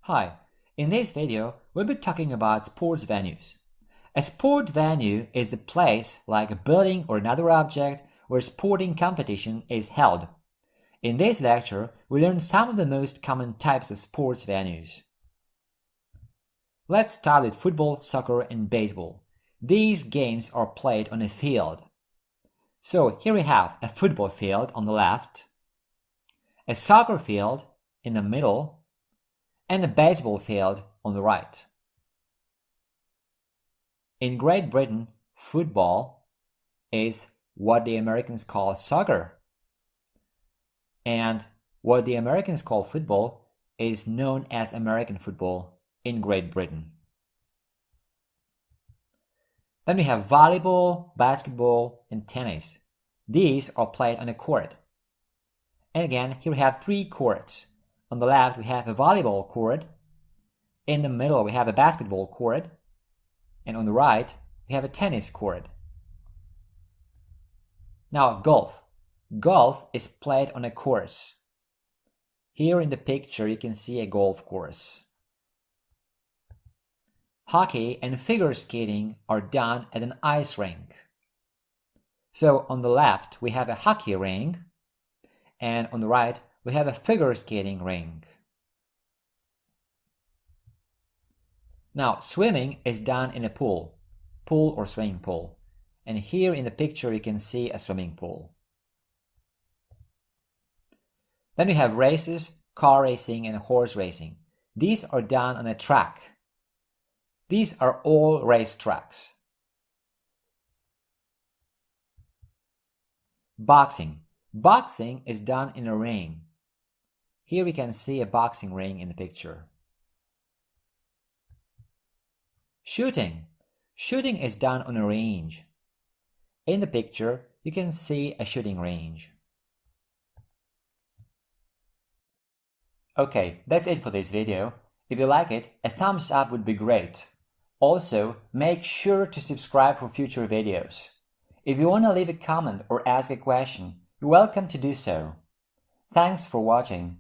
Hi, in this video we'll be talking about sports venues. A sport venue is the place, like a building or another object, where sporting competition is held. In this lecture, we learn some of the most common types of sports venues. Let's start with football, soccer and baseball. These games are played on a field. So here we have a football field on the left, a soccer field in the middle, and a baseball field on the right. In Great Britain, football is what the Americans call soccer, and what the Americans call football is known as American football in Great Britain. Then we have volleyball, basketball, and tennis. These are played on a court. And again, here we have three courts. On the left, we have a volleyball court. In the middle, we have a basketball court. And on the right, we have a tennis court. Now, golf. Golf is played on a course. Here in the picture, you can see a golf course. Hockey and figure skating are done at an ice rink. So on the left, we have a hockey rink, and on the right, we have a figure skating rink. Now, swimming is done in a pool or swimming pool. And here in the picture, you can see a swimming pool. Then we have races, car racing, and horse racing. These are done on a track. These are all race tracks. Boxing. Boxing is done in a ring. Here we can see a boxing ring in the picture. Shooting. Shooting is done on a range. In the picture, you can see a shooting range. Okay, that's it for this video. If you like it, a thumbs up would be great. Also, make sure to subscribe for future videos. If you want to leave a comment or ask a question, you're welcome to do so. Thanks for watching.